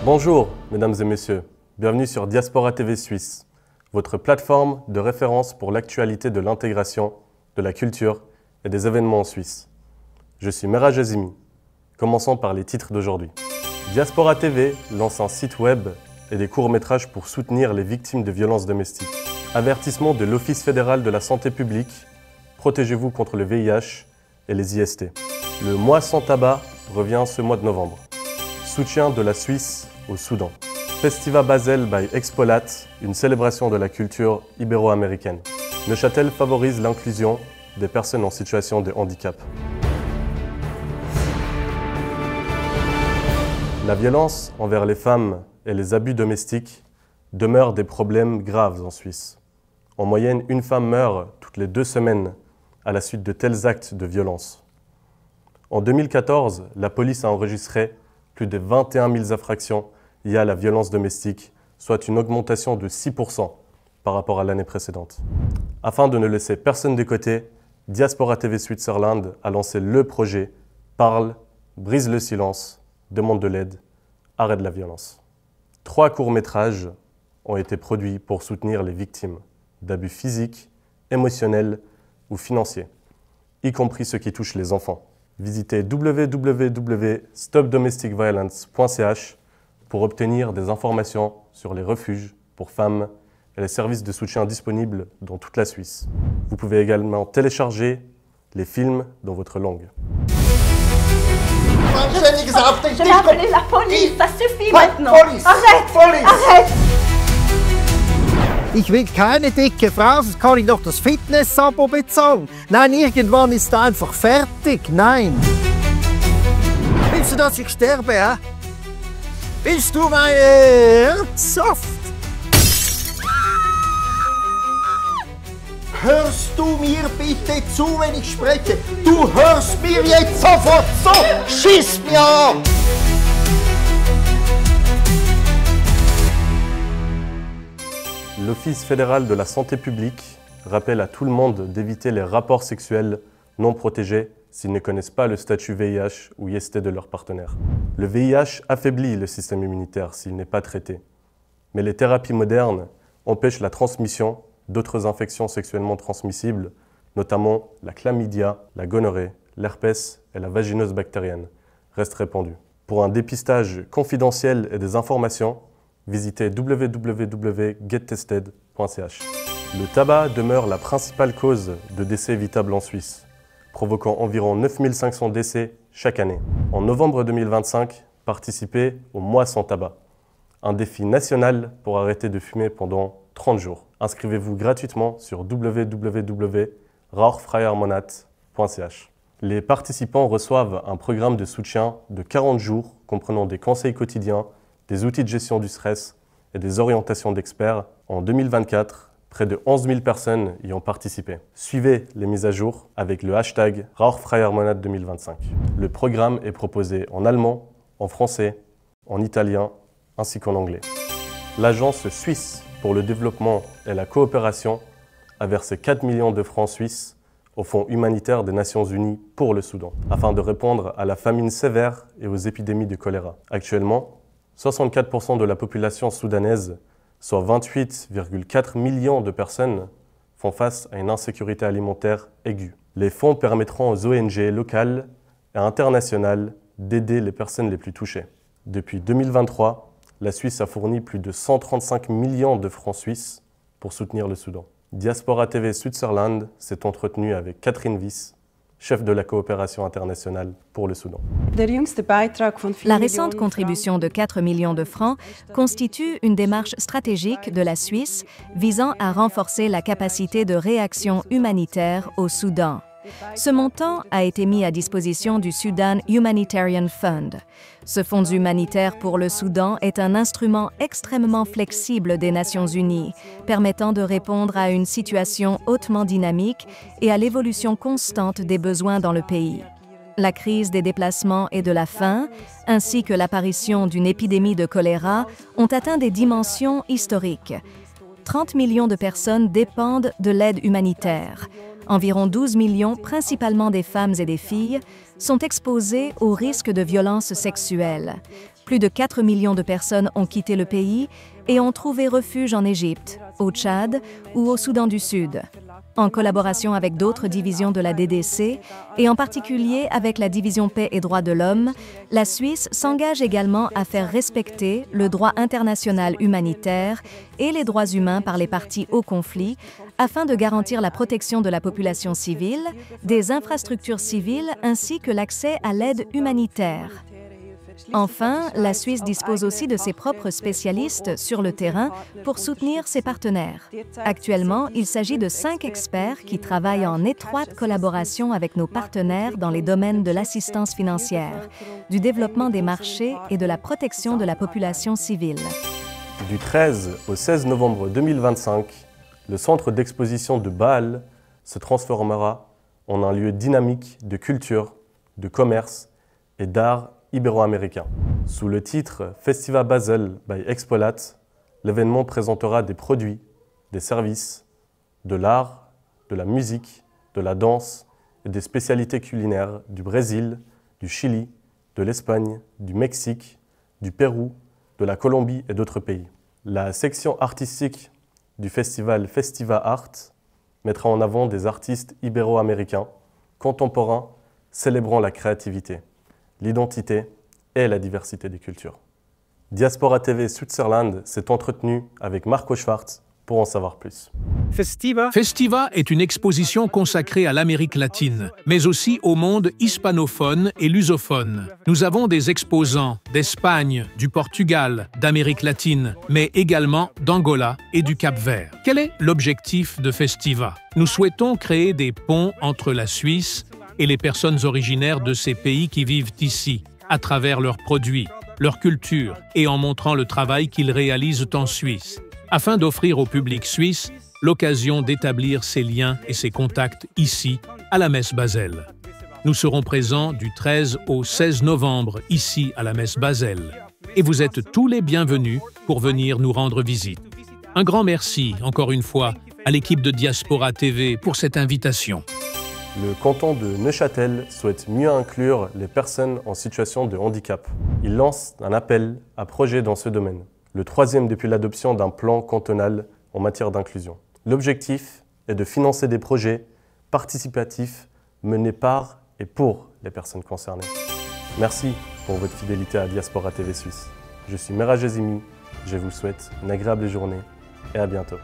Bonjour, mesdames et messieurs. Bienvenue sur Diaspora TV Suisse, votre plateforme de référence pour l'actualité de l'intégration, de la culture et des événements en Suisse. Je suis Mera Jazimi. Commençons par les titres d'aujourd'hui. Diaspora TV lance un site web et des courts-métrages pour soutenir les victimes de violences domestiques. Avertissement de l'Office fédéral de la santé publique, protégez-vous contre le VIH et les IST. Le mois sans tabac revient ce mois de novembre. Soutien de la Suisse au Soudan. Festival Basel by Expolat, une célébration de la culture ibéro-américaine. Neuchâtel favorise l'inclusion des personnes en situation de handicap. La violence envers les femmes et les abus domestiques demeurent des problèmes graves en Suisse. En moyenne, une femme meurt toutes les 2 semaines à la suite de tels actes de violence. En 2014, la police a enregistré plus de 21 000 infractions liées à la violence domestique, soit une augmentation de 6% par rapport à l'année précédente. Afin de ne laisser personne de côté, Diaspora TV Switzerland a lancé le projet Parle, brise le silence, demande de l'aide, arrête la violence. 3 courts-métrages ont été produits pour soutenir les victimes d'abus physiques, émotionnels ou financiers, y compris ceux qui touchent les enfants. Visitez www.stopdomesticviolence.ch pour obtenir des informations sur les refuges pour femmes et les services de soutien disponibles dans toute la Suisse. Vous pouvez également télécharger les films dans votre langue. Je vais appeler la police, ça suffit maintenant. Police. Arrête, Police. arrête. Ich will keine dicke Frau, sonst kann ich noch das Fitness-Abo bezahlen. Nein, irgendwann ist er einfach fertig. Nein. Willst du, dass ich sterbe, hä? Willst du meine Herzsaft? Hörst du mir bitte zu, wenn ich spreche? Du hörst mir jetzt sofort zu! Schiss mir an! L'Office fédéral de la santé publique rappelle à tout le monde d'éviter les rapports sexuels non protégés s'ils ne connaissent pas le statut VIH ou IST de leur partenaire. Le VIH affaiblit le système immunitaire s'il n'est pas traité. Mais les thérapies modernes empêchent la transmission d'autres infections sexuellement transmissibles, notamment la chlamydia, la gonorrhée, l'herpès et la vaginose bactérienne, restent répandues. Pour un dépistage confidentiel et des informations, visitez www.gettested.ch. Le tabac demeure la principale cause de décès évitable en Suisse, provoquant environ 9500 décès chaque année. En novembre 2025, participez au mois sans tabac, un défi national pour arrêter de fumer pendant 30 jours. Inscrivez-vous gratuitement sur www.rauchfreiermonat.ch. Les participants reçoivent un programme de soutien de 40 jours comprenant des conseils quotidiens, des outils de gestion du stress et des orientations d'experts. En 2024, près de 11 000 personnes y ont participé. Suivez les mises à jour avec le hashtag Rauchfreiermonat 2025. Le programme est proposé en allemand, en français, en italien ainsi qu'en anglais. L'Agence suisse pour le développement et la coopération a versé 4 millions de francs suisses au Fonds humanitaire des Nations Unies pour le Soudan, afin de répondre à la famine sévère et aux épidémies de choléra. Actuellement, 64% de la population soudanaise, soit 28,4 millions de personnes, font face à une insécurité alimentaire aiguë. Les fonds permettront aux ONG locales et internationales d'aider les personnes les plus touchées. Depuis 2023, la Suisse a fourni plus de 135 millions de francs suisses pour soutenir le Soudan. Diaspora TV Switzerland s'est entretenu avec Catherine Wyss, chef de la coopération internationale pour le Soudan. La récente contribution de 4 millions de francs constitue une démarche stratégique de la Suisse visant à renforcer la capacité de réaction humanitaire au Soudan. Ce montant a été mis à disposition du Sudan Humanitarian Fund. Ce fonds humanitaire pour le Soudan est un instrument extrêmement flexible des Nations Unies, permettant de répondre à une situation hautement dynamique et à l'évolution constante des besoins dans le pays. La crise des déplacements et de la faim, ainsi que l'apparition d'une épidémie de choléra, ont atteint des dimensions historiques. 30 millions de personnes dépendent de l'aide humanitaire. Environ 12 millions, principalement des femmes et des filles, sont exposées au risque de violences sexuelles. Plus de 4 millions de personnes ont quitté le pays et ont trouvé refuge en Égypte, au Tchad ou au Soudan du Sud. En collaboration avec d'autres divisions de la DDC, et en particulier avec la division Paix et Droits de l'Homme, la Suisse s'engage également à faire respecter le droit international humanitaire et les droits humains par les parties au conflit, afin de garantir la protection de la population civile, des infrastructures civiles ainsi que l'accès à l'aide humanitaire. Enfin, la Suisse dispose aussi de ses propres spécialistes sur le terrain pour soutenir ses partenaires. Actuellement, il s'agit de 5 experts qui travaillent en étroite collaboration avec nos partenaires dans les domaines de l'assistance financière, du développement des marchés et de la protection de la population civile. Du 13 au 16 novembre 2025, le centre d'exposition de Bâle se transformera en un lieu dynamique de culture, de commerce et d'art ibéro-américain. Sous le titre Festival Basel by Expolat, l'événement présentera des produits, des services, de l'art, de la musique, de la danse et des spécialités culinaires du Brésil, du Chili, de l'Espagne, du Mexique, du Pérou, de la Colombie et d'autres pays. La section artistique du festival Festiva Art mettra en avant des artistes ibéro-américains, contemporains, célébrant la créativité, l'identité et la diversité des cultures. Diaspora TV Switzerland s'est entretenu avec Marco Schwartz pour en savoir plus. Festiva est une exposition consacrée à l'Amérique latine, mais aussi au monde hispanophone et lusophone. Nous avons des exposants d'Espagne, du Portugal, d'Amérique latine, mais également d'Angola et du Cap-Vert. Quel est l'objectif de Festiva? Nous souhaitons créer des ponts entre la Suisse et les personnes originaires de ces pays qui vivent ici, à travers leurs produits, leur culture et en montrant le travail qu'ils réalisent en Suisse, afin d'offrir au public suisse l'occasion d'établir ses liens et ses contacts ici, à la Messe Basel. Nous serons présents du 13 au 16 novembre ici à la Messe Basel et vous êtes tous les bienvenus pour venir nous rendre visite. Un grand merci, encore une fois, à l'équipe de Diaspora TV pour cette invitation. Le canton de Neuchâtel souhaite mieux inclure les personnes en situation de handicap. Il lance un appel à projets dans ce domaine, le 3e depuis l'adoption d'un plan cantonal en matière d'inclusion. L'objectif est de financer des projets participatifs menés par et pour les personnes concernées. Merci pour votre fidélité à Diaspora TV Suisse. Je suis Mera Jezimi, je vous souhaite une agréable journée et à bientôt.